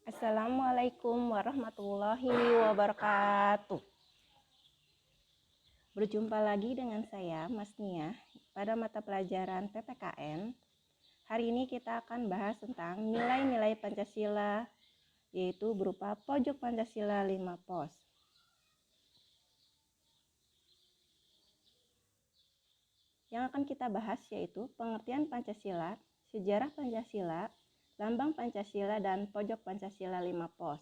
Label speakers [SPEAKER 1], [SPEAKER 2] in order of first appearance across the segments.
[SPEAKER 1] Assalamualaikum warahmatullahi wabarakatuh. Berjumpa lagi dengan saya, Mas Nia, pada mata pelajaran PPKN. Hari ini kita akan bahas tentang nilai-nilai Pancasila, yaitu berupa pojok Pancasila 5 pos. Yang akan kita bahas yaitu pengertian Pancasila, sejarah Pancasila, lambang Pancasila, dan pojok Pancasila 5 pos.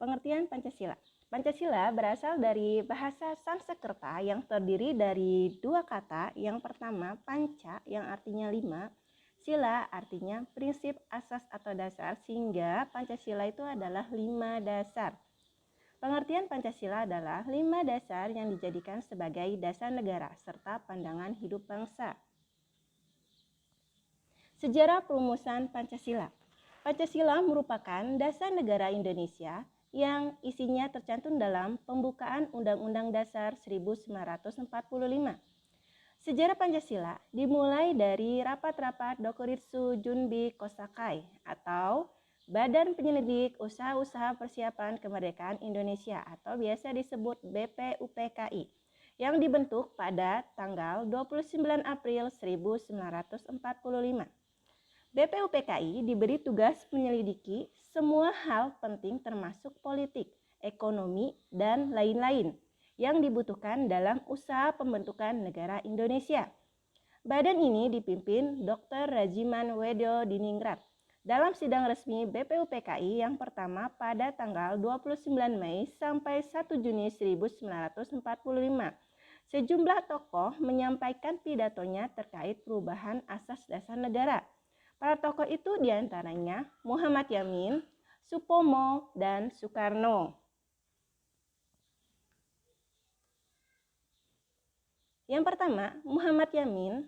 [SPEAKER 1] Pengertian Pancasila. Pancasila berasal dari bahasa Sanskerta yang terdiri dari dua kata. Yang pertama, panca yang artinya 5, sila artinya prinsip, asas atau dasar, sehingga Pancasila itu adalah 5 dasar. Pengertian Pancasila adalah 5 dasar yang dijadikan sebagai dasar negara serta pandangan hidup bangsa. Sejarah perumusan Pancasila. Pancasila merupakan dasar negara Indonesia yang isinya tercantum dalam pembukaan Undang-Undang Dasar 1945. Sejarah Pancasila dimulai dari rapat-rapat Dokuritsu Junbi Kosakai atau Badan Penyelidik Usaha-Usaha Persiapan Kemerdekaan Indonesia atau biasa disebut BPUPKI yang dibentuk pada tanggal 29 April 1945. BPUPKI diberi tugas menyelidiki semua hal penting termasuk politik, ekonomi, dan lain-lain yang dibutuhkan dalam usaha pembentukan negara Indonesia. Badan ini dipimpin Dr. Rajiman Wedyo Diningrat. Dalam sidang resmi BPUPKI yang pertama pada tanggal 29 Mei sampai 1 Juni 1945, sejumlah tokoh menyampaikan pidatonya terkait perubahan asas dasar negara. Para tokoh itu diantaranya Muhammad Yamin, Supomo, dan Soekarno. Yang pertama, Muhammad Yamin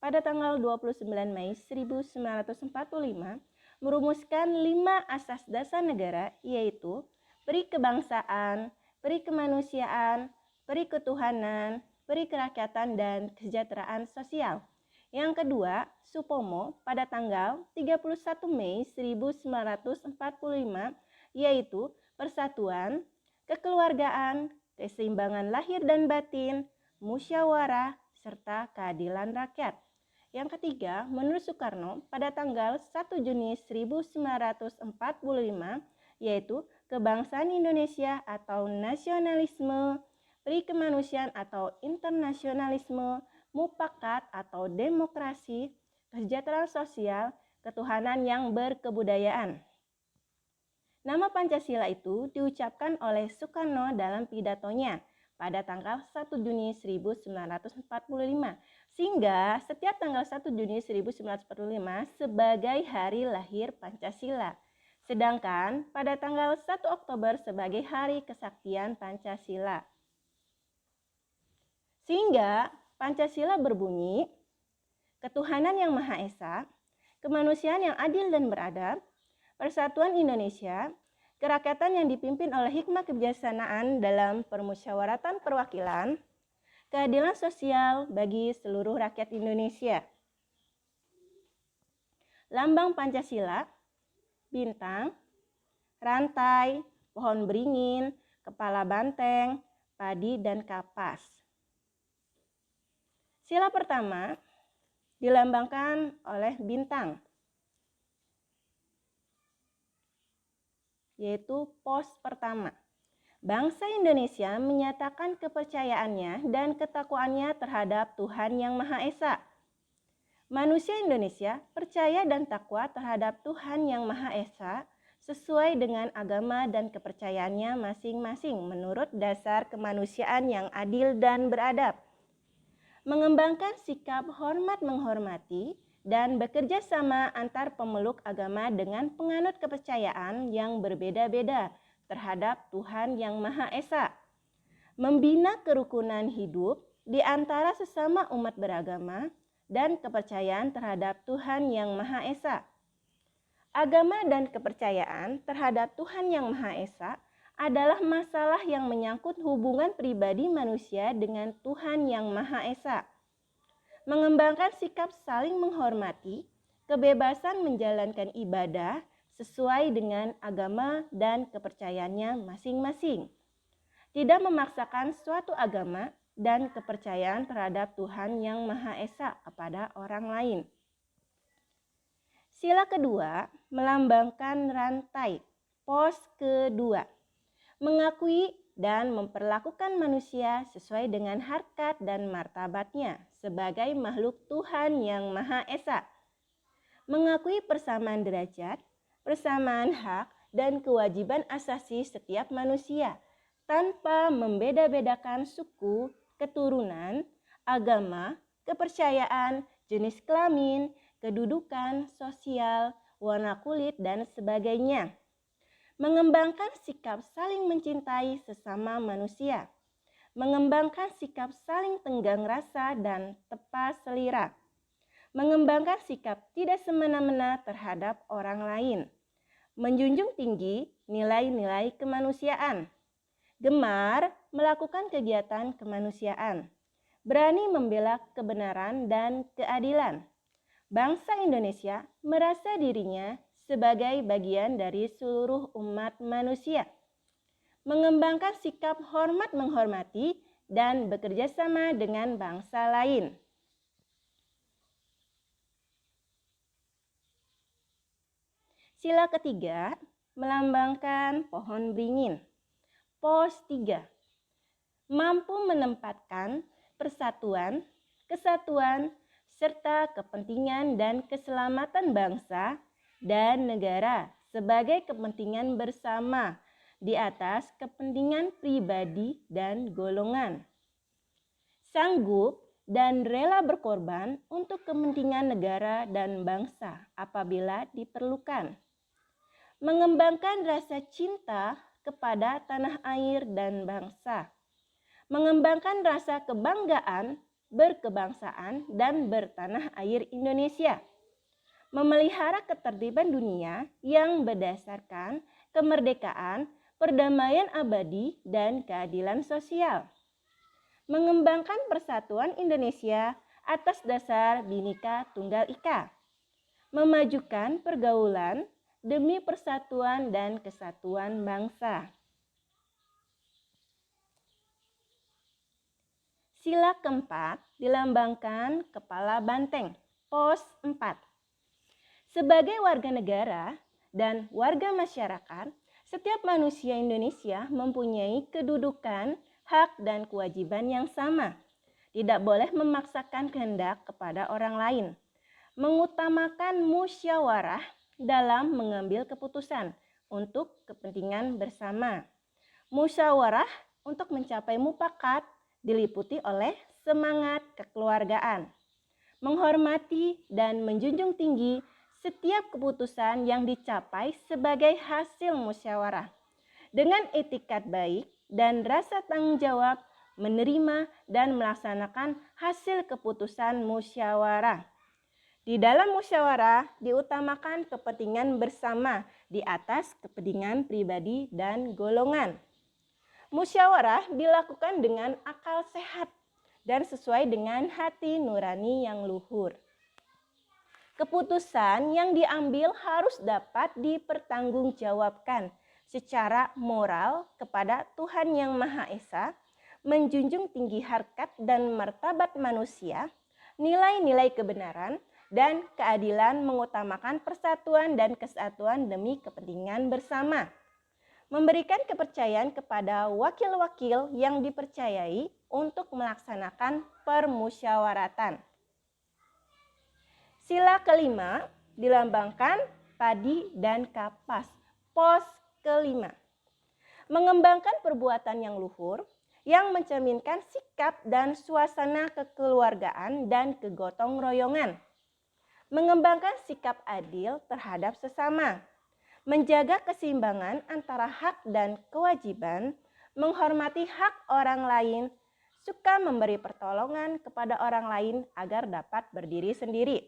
[SPEAKER 1] pada tanggal 29 Mei 1945 merumuskan 5 asas dasar negara, yaitu peri kebangsaan, peri kemanusiaan, peri ketuhanan, peri kerakyatan, dan kesejahteraan sosial. Yang kedua, Supomo pada tanggal 31 Mei 1945 yaitu persatuan, kekeluargaan, keseimbangan lahir dan batin, musyawarah, serta keadilan rakyat. Yang ketiga, menurut Soekarno pada tanggal 1 Juni 1945 yaitu kebangsaan Indonesia atau nasionalisme, peri kemanusiaan atau internasionalisme, mufakat atau demokrasi, kesejahteraan sosial, ketuhanan yang berkebudayaan. Nama Pancasila itu diucapkan oleh Soekarno dalam pidatonya pada tanggal 1 Juni 1945, sehingga setiap tanggal 1 Juni 1945 sebagai hari lahir Pancasila. Sedangkan pada tanggal 1 Oktober sebagai hari kesaktian Pancasila. Sehingga Pancasila berbunyi, ketuhanan yang Maha Esa, kemanusiaan yang adil dan beradab, persatuan Indonesia, kerakyatan yang dipimpin oleh hikmah kebijaksanaan dalam permusyawaratan perwakilan, keadilan sosial bagi seluruh rakyat Indonesia. Lambang Pancasila, bintang, rantai, pohon beringin, kepala banteng, padi, dan kapas. Sila pertama dilambangkan oleh bintang, yaitu pos pertama. Bangsa Indonesia menyatakan kepercayaannya dan ketakwaannya terhadap Tuhan Yang Maha Esa. Manusia Indonesia percaya dan takwa terhadap Tuhan Yang Maha Esa sesuai dengan agama dan kepercayaannya masing-masing menurut dasar kemanusiaan yang adil dan beradab. Mengembangkan sikap hormat menghormati dan bekerja sama antar pemeluk agama dengan penganut kepercayaan yang berbeda-beda terhadap Tuhan Yang Maha Esa. Membina kerukunan hidup di antara sesama umat beragama dan kepercayaan terhadap Tuhan Yang Maha Esa. Agama dan kepercayaan terhadap Tuhan Yang Maha Esa adalah masalah yang menyangkut hubungan pribadi manusia dengan Tuhan Yang Maha Esa. mengembangkan sikap saling menghormati, kebebasan menjalankan ibadah sesuai dengan agama dan kepercayaannya masing-masing. Tidak memaksakan suatu agama dan kepercayaan terhadap Tuhan yang Maha Esa kepada orang lain. Sila kedua melambangkan rantai. Pos kedua, mengakui dan memperlakukan manusia sesuai dengan harkat dan martabatnya sebagai makhluk Tuhan yang Maha Esa. Mengakui persamaan derajat, persamaan hak, dan kewajiban asasi setiap manusia tanpa membeda-bedakan suku, keturunan, agama, kepercayaan, jenis kelamin, kedudukan sosial, warna kulit, dan sebagainya. Mengembangkan sikap saling mencintai sesama manusia. Mengembangkan sikap saling tenggang rasa dan tepas selera. Mengembangkan sikap tidak semena-mena terhadap orang lain. Menjunjung tinggi nilai-nilai kemanusiaan. Gemar melakukan kegiatan kemanusiaan. Berani membela kebenaran dan keadilan. Bangsa Indonesia merasa dirinya sebagai bagian dari seluruh umat manusia. Mengembangkan sikap hormat menghormati dan bekerja sama dengan bangsa lain. Sila ketiga melambangkan pohon beringin. Pos 3, mampu menempatkan persatuan, kesatuan, serta kepentingan dan keselamatan bangsa dan negara sebagai kepentingan bersama di atas kepentingan pribadi dan golongan. Sanggup dan rela berkorban untuk kepentingan negara dan bangsa apabila diperlukan. Mengembangkan rasa cinta kepada tanah air dan bangsa. Mengembangkan rasa kebanggaan, berkebangsaan, dan bertanah air Indonesia. Memelihara ketertiban dunia yang berdasarkan kemerdekaan, perdamaian abadi, dan keadilan sosial. Mengembangkan persatuan Indonesia atas dasar Bhinneka Tunggal Ika. Memajukan pergaulan demi persatuan dan kesatuan bangsa. Sila keempat dilambangkan kepala banteng. Pos 4. Sebagai warga negara dan warga masyarakat, setiap manusia Indonesia mempunyai kedudukan, hak, dan kewajiban yang sama. Tidak boleh memaksakan kehendak kepada orang lain. Mengutamakan musyawarah dalam mengambil keputusan untuk kepentingan bersama. Musyawarah untuk mencapai mufakat diliputi oleh semangat kekeluargaan. Menghormati dan menjunjung tinggi setiap keputusan yang dicapai sebagai hasil musyawarah. Dengan etikat baik dan rasa tanggung jawab menerima dan melaksanakan hasil keputusan musyawarah. Di dalam musyawarah diutamakan kepentingan bersama di atas kepentingan pribadi dan golongan. Musyawarah dilakukan dengan akal sehat dan sesuai dengan hati nurani yang luhur. Keputusan yang diambil harus dapat dipertanggungjawabkan secara moral kepada Tuhan Yang Maha Esa, menjunjung tinggi harkat dan martabat manusia, nilai-nilai kebenaran, dan keadilan, mengutamakan persatuan dan kesatuan demi kepentingan bersama. Memberikan kepercayaan kepada wakil-wakil yang dipercayai untuk melaksanakan permusyawaratan. Sila kelima dilambangkan padi dan kapas. Pos kelima, mengembangkan perbuatan yang luhur yang mencerminkan sikap dan suasana kekeluargaan dan kegotong royongan. Mengembangkan sikap adil terhadap sesama, menjaga keseimbangan antara hak dan kewajiban, menghormati hak orang lain, suka memberi pertolongan kepada orang lain agar dapat berdiri sendiri.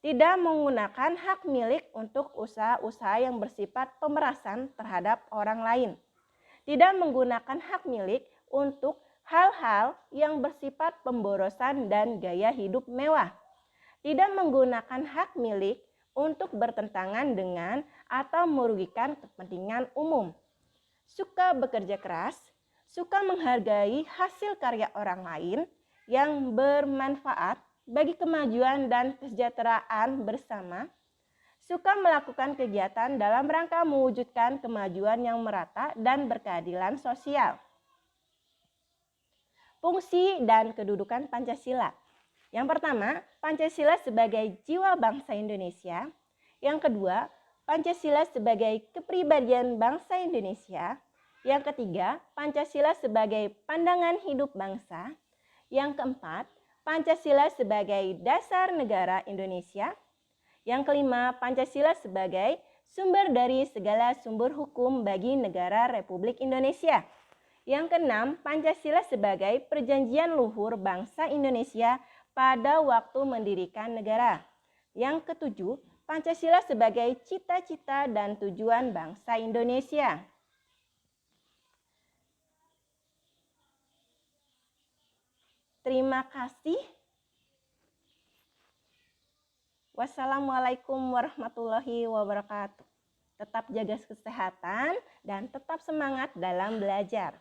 [SPEAKER 1] Tidak menggunakan hak milik untuk usaha-usaha yang bersifat pemerasan terhadap orang lain. Tidak menggunakan hak milik untuk hal-hal yang bersifat pemborosan dan gaya hidup mewah, tidak menggunakan hak milik untuk bertentangan dengan atau merugikan kepentingan umum, suka bekerja keras, suka menghargai hasil karya orang lain yang bermanfaat bagi kemajuan dan kesejahteraan bersama, suka melakukan kegiatan dalam rangka mewujudkan kemajuan yang merata dan berkeadilan sosial. Fungsi dan kedudukan Pancasila. Yang pertama, Pancasila sebagai jiwa bangsa Indonesia. Yang kedua, Pancasila sebagai kepribadian bangsa Indonesia. Yang ketiga, Pancasila sebagai pandangan hidup bangsa. Yang keempat, Pancasila sebagai dasar negara Indonesia. Yang kelima, Pancasila sebagai sumber dari segala sumber hukum bagi negara Republik Indonesia. Yang keenam, Pancasila sebagai perjanjian luhur bangsa Indonesia pada waktu mendirikan negara. Yang ketujuh, Pancasila sebagai cita-cita dan tujuan bangsa Indonesia. Terima kasih. Wassalamualaikum warahmatullahi wabarakatuh. Tetap jaga kesehatan dan tetap semangat dalam belajar.